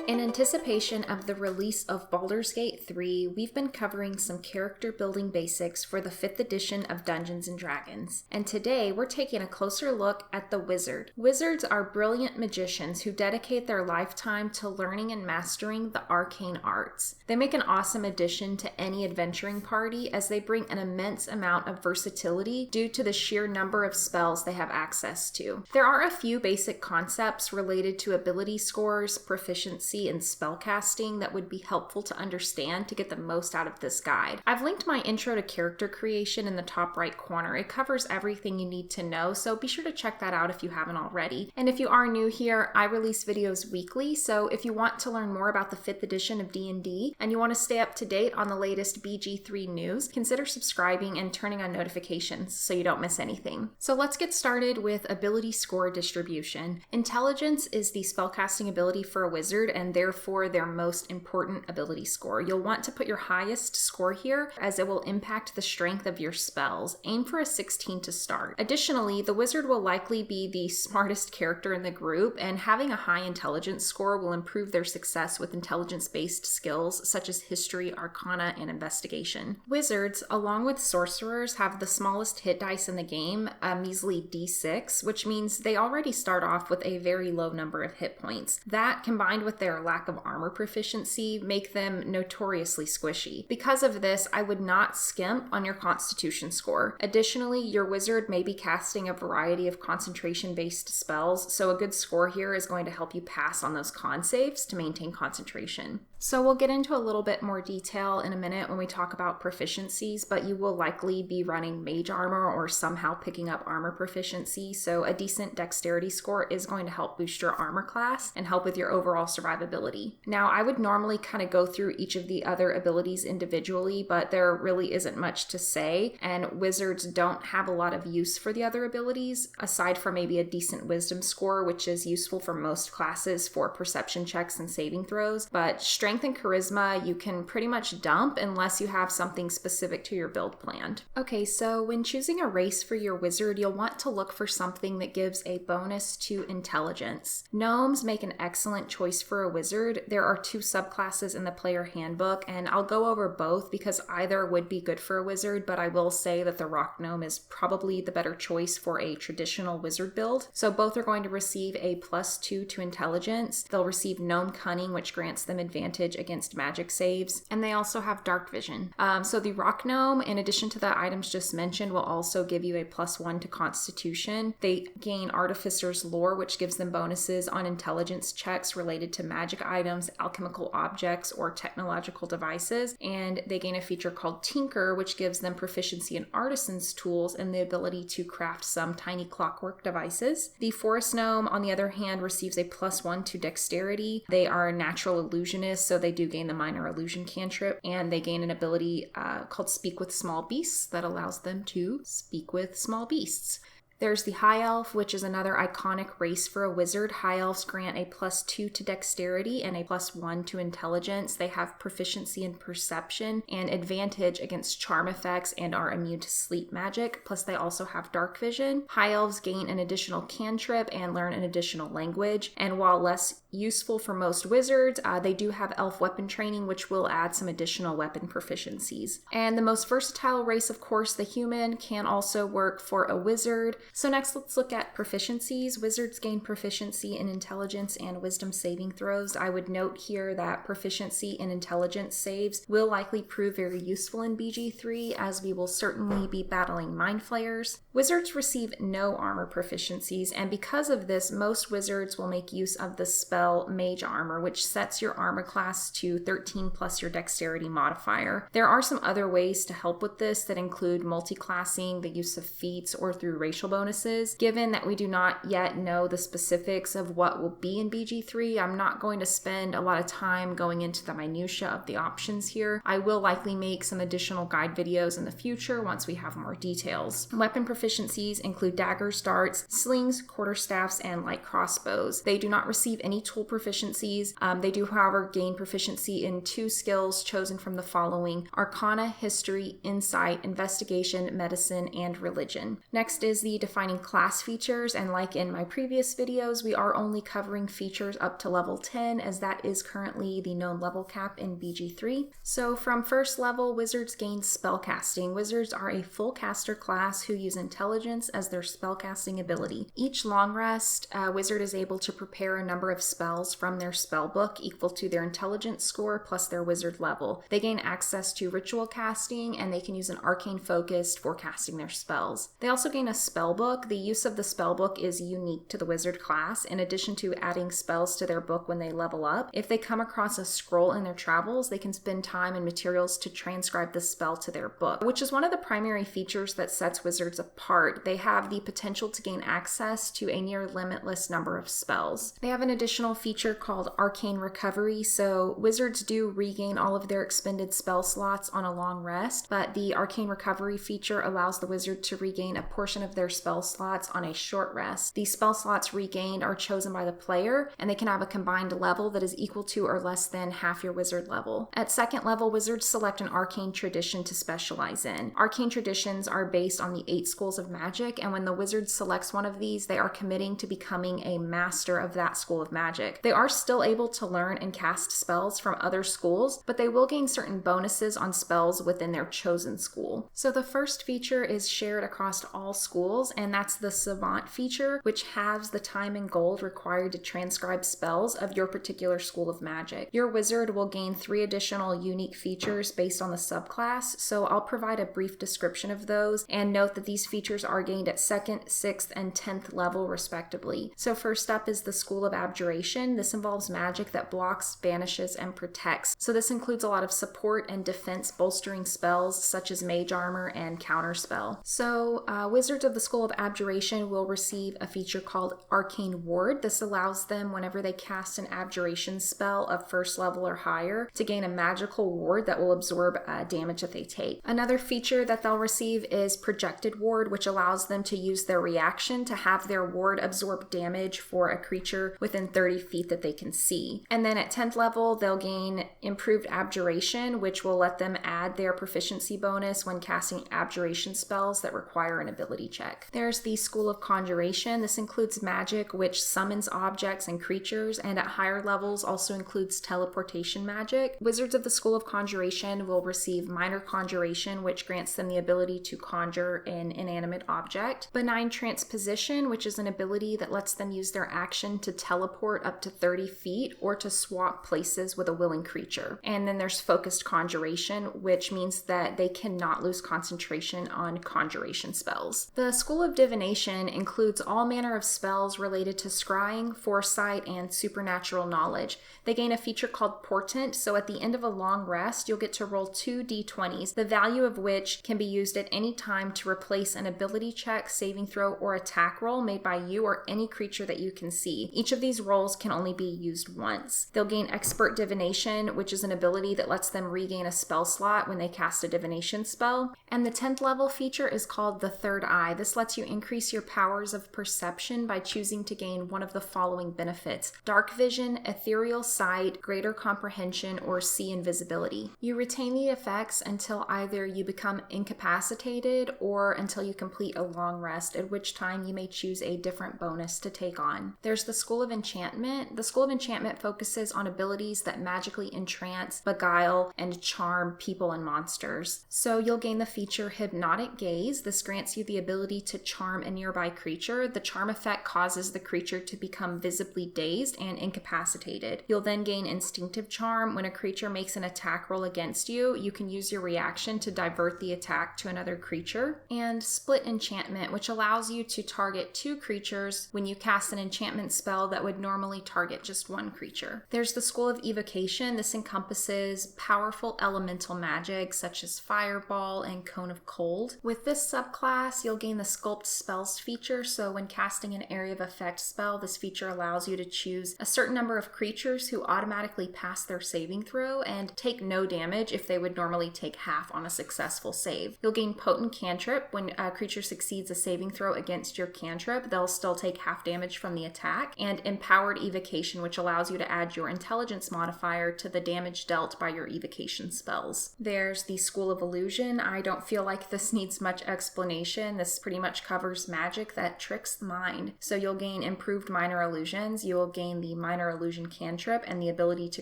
In anticipation of the release of Baldur's Gate 3, we've been covering some character building basics for the 5th edition of Dungeons & Dragons, and today we're taking a closer look at the Wizard. Wizards are brilliant magicians who dedicate their lifetime to learning and mastering the arcane arts. They make an awesome addition to any adventuring party as they bring an immense amount of versatility due to the sheer number of spells they have access to. There are a few basic concepts related to ability scores, proficiency, and spellcasting that would be helpful to understand to get the most out of this guide. I've linked my intro to character creation in the top right corner. It covers everything you need to know, so be sure to check that out if you haven't already. And if you are new here, I release videos weekly, so if you want to learn more about the 5th edition of D&D and you want to stay up to date on the latest BG3 news, consider subscribing and turning on notifications so you don't miss anything. So let's get started with ability score distribution. Intelligence is the spellcasting ability for a wizard and therefore their most important ability score. You'll want to put your highest score here as it will impact the strength of your spells. Aim for a 16 to start. Additionally, the wizard will likely be the smartest character in the group, and having a high intelligence score will improve their success with intelligence-based skills such as history, arcana, and investigation. Wizards, along with sorcerers, have the smallest hit dice in the game, a measly d6, which means they already start off with a very low number of hit points. That, combined with their lack of armor proficiency, make them notoriously squishy. Because of this, I would not skimp on your constitution score. Additionally, your wizard may be casting a variety of concentration-based spells, so a good score here is going to help you pass on those con saves to maintain concentration. So we'll get into a little bit more detail in a minute when we talk about proficiencies, but you will likely be running mage armor or somehow picking up armor proficiency, so a decent dexterity score is going to help boost your armor class and help with your overall survivability. Now, I would normally kind of go through each of the other abilities individually, but there really isn't much to say, and wizards don't have a lot of use for the other abilities, aside from maybe a decent wisdom score, which is useful for most classes for perception checks and saving throws, but strength and charisma you can pretty much dump unless you have something specific to your build planned. Okay, so when choosing a race for your wizard, you'll want to look for something that gives a bonus to intelligence. Gnomes make an excellent choice for a wizard. There are 2 subclasses in the player handbook, and I'll go over both because either would be good for a wizard, but I will say that the rock gnome is probably the better choice for a traditional wizard build. So both are going to receive a +2 to intelligence. They'll receive gnome cunning, which grants them advantage against magic saves, and they also have dark vision. So the rock gnome, in addition to the items just mentioned, will also give you a +1 to constitution. They gain artificer's lore, which gives them bonuses on intelligence checks related to magic items, alchemical objects, or technological devices, and they gain a feature called tinker, which gives them proficiency in artisan's tools and the ability to craft some tiny clockwork devices. The forest gnome, on the other hand, receives a +1 to dexterity. They are natural illusionists, so they do gain the minor illusion cantrip, and they gain an ability called Speak with Small Beasts that allows them to speak with small beasts. There's the High Elf, which is another iconic race for a wizard. High Elves grant a +2 to dexterity and a +1 to intelligence. They have proficiency in perception and advantage against charm effects and are immune to sleep magic. Plus, they also have dark vision. High Elves gain an additional cantrip and learn an additional language. And while less useful for most wizards, they do have elf weapon training, which will add some additional weapon proficiencies. And the most versatile race, of course, the human, can also work for a wizard. So next, let's look at proficiencies. Wizards gain proficiency in intelligence and wisdom saving throws. I would note here that proficiency in intelligence saves will likely prove very useful in BG3, as we will certainly be battling mind flayers. Wizards receive no armor proficiencies, and because of this, most wizards will make use of the spell Mage Armor, which sets your armor class to 13 plus your dexterity modifier. There are some other ways to help with this that include multi-classing, the use of feats, or through racial bonuses. Given that we do not yet know the specifics of what will be in BG3, I'm not going to spend a lot of time going into the minutiae of the options here. I will likely make some additional guide videos in the future once we have more details. Weapon proficiencies include daggers, darts, slings, quarterstaffs, and light crossbows. They do not receive any tool proficiencies. They do, however, gain proficiency in 2 skills chosen from the following: Arcana, History, Insight, Investigation, Medicine, and Religion. Next is the defining class features, and like in my previous videos, we are only covering features up to level 10, as that is currently the known level cap in BG3. So from first level, wizards gain spellcasting. Wizards are a full caster class who use intelligence as their spellcasting ability. Each long rest, a wizard is able to prepare a number of spells from their spell book equal to their intelligence score plus their wizard level. They gain access to ritual casting, and they can use an arcane focus for casting their spells. They also gain a spell book. The use of the spell book is unique to the wizard class. In addition to adding spells to their book when they level up, if they come across a scroll in their travels, they can spend time and materials to transcribe the spell to their book, which is one of the primary features that sets wizards apart. They have the potential to gain access to a near limitless number of spells. They have an additional feature called Arcane Recovery, so wizards do regain all of their expended spell slots on a long rest, but the Arcane Recovery feature allows the wizard to regain a portion of their spell slots on a short rest. The spell slots regained are chosen by the player, and they can have a combined level that is equal to or less than half your wizard level. At second level, wizards select an Arcane Tradition to specialize in. Arcane Traditions are based on the 8 schools of magic, and when the wizard selects one of these, they are committing to becoming a master of that school of magic. They are still able to learn and cast spells from other schools, but they will gain certain bonuses on spells within their chosen school. So the first feature is shared across all schools, and that's the Savant feature, which halves the time and gold required to transcribe spells of your particular school of magic. Your wizard will gain 3 additional unique features based on the subclass, so I'll provide a brief description of those, and note that these features are gained at 2nd, 6th, and 10th level respectively. So first up is the School of Abjuration. This involves magic that blocks, banishes, and protects. So this includes a lot of support and defense bolstering spells such as Mage Armor and Counterspell. So wizards of the School of Abjuration will receive a feature called Arcane Ward. This allows them, whenever they cast an abjuration spell of first level or higher, to gain a magical ward that will absorb damage that they take. Another feature that they'll receive is Projected Ward, which allows them to use their reaction to have their ward absorb damage for a creature within 30 feet that they can see. And then at 10th level, they'll gain Improved Abjuration, which will let them add their proficiency bonus when casting abjuration spells that require an ability check. There's the School of Conjuration. This includes magic which summons objects and creatures, and at higher levels also includes teleportation magic. Wizards of the School of Conjuration will receive Minor Conjuration, which grants them the ability to conjure an inanimate object. Benign Transposition, which is an ability that lets them use their action to teleport up to 30 feet or to swap places with a willing creature. And then there's Focused Conjuration, which means that they cannot lose concentration on conjuration spells. The School of Divination includes all manner of spells related to scrying, foresight, and supernatural knowledge. They gain a feature called Portent, so at the end of a long rest, you'll get to roll 2 d20s, the value of which can be used at any time to replace an ability check, saving throw, or attack roll made by you or any creature that you can see. Each of these rolls can only be used once. They'll gain Expert Divination, which is an ability that lets them regain a spell slot when they cast a divination spell. And the 10th level feature is called the Third Eye. This lets you increase your powers of perception by choosing to gain one of the following benefits: Dark Vision, Ethereal Sight, Greater Comprehension, or See Invisibility. You retain the effects until either you become incapacitated or until you complete a long rest, at which time you may choose a different bonus to take on. There's the School of Enchantment. The School of Enchantment focuses on abilities that magically entrance, beguile, and charm people and monsters. So you'll gain the feature Hypnotic Gaze. This grants you the ability to charm a nearby creature. The charm effect causes the creature to become visibly dazed and incapacitated. You'll then gain Instinctive Charm. When a creature makes an attack roll against you, you can use your reaction to divert the attack to another creature. And Split Enchantment, which allows you to target 2 creatures when you cast an enchantment spell that would normally target just 1 creature. There's the School of Evocation. This encompasses powerful elemental magic such as Fireball and Cone of Cold. With this subclass, you'll gain the Sculpt Spells feature, so when casting an Area of Effect spell, this feature allows you to choose a certain number of creatures who automatically pass their saving throw and take no damage if they would normally take half on a successful save. You'll gain Potent Cantrip. When a creature succeeds a saving throw against your cantrip, they'll still take half damage from the attack. And Empowered Evocation, which allows you to add your intelligence modifier to the damage dealt by your evocation spells. There's the School of Illusion. I don't feel like this needs much explanation. This pretty much much covers magic that tricks the mind. So you'll gain improved minor illusions, you'll gain the minor illusion cantrip and the ability to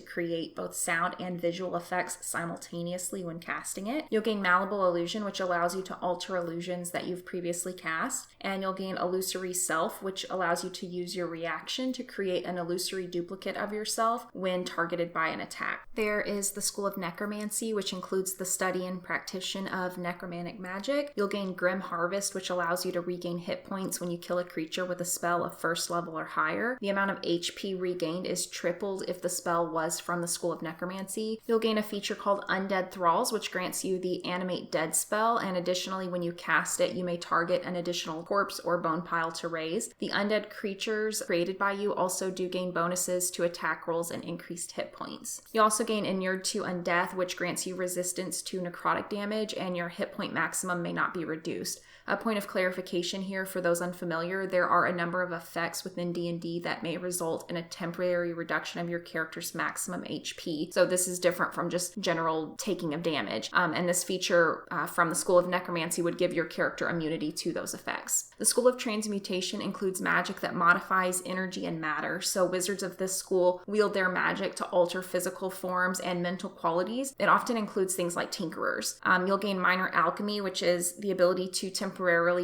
create both sound and visual effects simultaneously when casting it. You'll gain malleable illusion, which allows you to alter illusions that you've previously cast, and you'll gain illusory self, which allows you to use your reaction to create an illusory duplicate of yourself when targeted by an attack. There is the School of Necromancy, which includes the study and practice of necromantic magic. You'll gain Grim Harvest, which allows you to regain hit points when you kill a creature with a spell of first level or higher. The amount of HP regained is tripled if the spell was from the School of Necromancy. You'll gain a feature called Undead Thralls, which grants you the Animate Dead spell, and additionally, when you cast it, you may target an additional corpse or bone pile to raise. The undead creatures created by you also do gain bonuses to attack rolls and increased hit points. You also gain Inured to Undeath, which grants you resistance to necrotic damage, and your hit point maximum may not be reduced. A point of clarification here for those unfamiliar, there are a number of effects within D&D that may result in a temporary reduction of your character's maximum HP. So this is different from just general taking of damage. And this feature from the School of Necromancy would give your character immunity to those effects. The School of Transmutation includes magic that modifies energy and matter. So wizards of this school wield their magic to alter physical forms and mental qualities. It often includes things like tinkerers. You'll gain Minor Alchemy, which is the ability to temporarily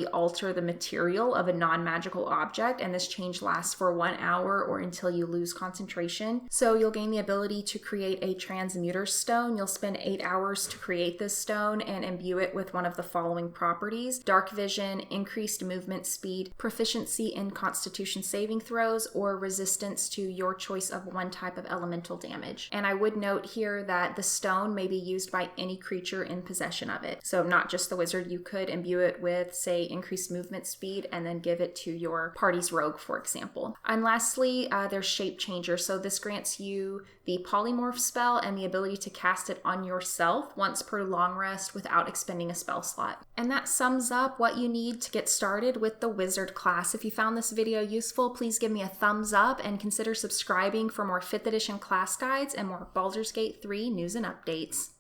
alter the material of a non-magical object, and this change lasts for 1 hour or until you lose concentration. So you'll gain the ability to create a transmuter stone. You'll spend 8 hours to create this stone and imbue it with one of the following properties: dark vision, increased movement speed, proficiency in constitution saving throws, or resistance to your choice of one type of elemental damage. And I would note here that the stone may be used by any creature in possession of it. So not just the wizard. You could imbue it with, say, increased movement speed and then give it to your party's rogue, for example. And lastly, there's Shape Changer. So this grants you the polymorph spell and the ability to cast it on yourself once per long rest without expending a spell slot. And that sums up what you need to get started with the wizard class. If you found this video useful, please give me a thumbs up and consider subscribing for more 5th edition class guides and more Baldur's Gate 3 news and updates.